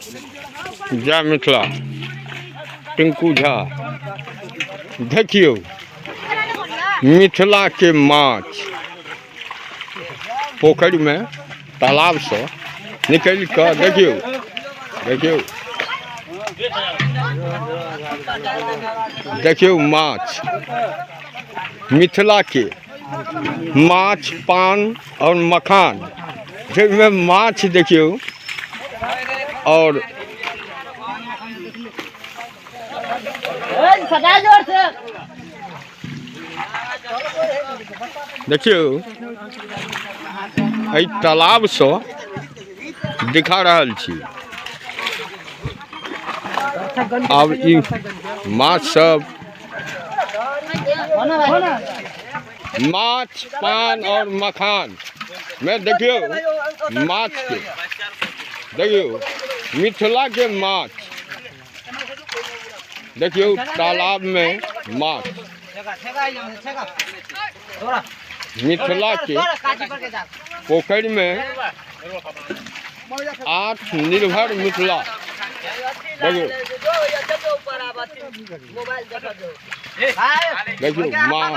जय मिथिला। टिंकू झा। देखियो मिथिला के माछ पोखरी में तालाब से निकल कर देखियो देखियो देखियो माछ मिथिला के माछ पान और मखान में माछ देखियो और देखियो तालाब से दिखा रहल छी। अब ई माछ सब माछ पान और मखान में देखियो माछ के देखियो मिथिला के माछ देखियो तालाब में माछ मिथिला के पोखरी में आत्मनिर्भर मिथिला देखियो देखियो माछ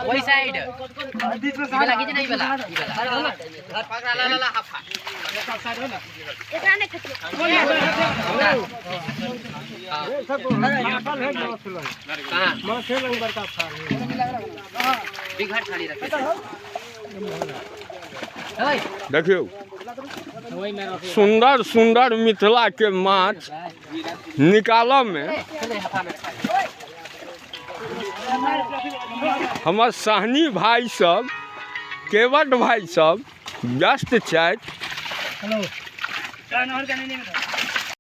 वही साइड वाला की नहीं वाला देखियो सुंदर सुंदर मिथिला के माछ निकालऽ में हमर सहनी भाई सब केवट भाई सब व्यस्त छथि।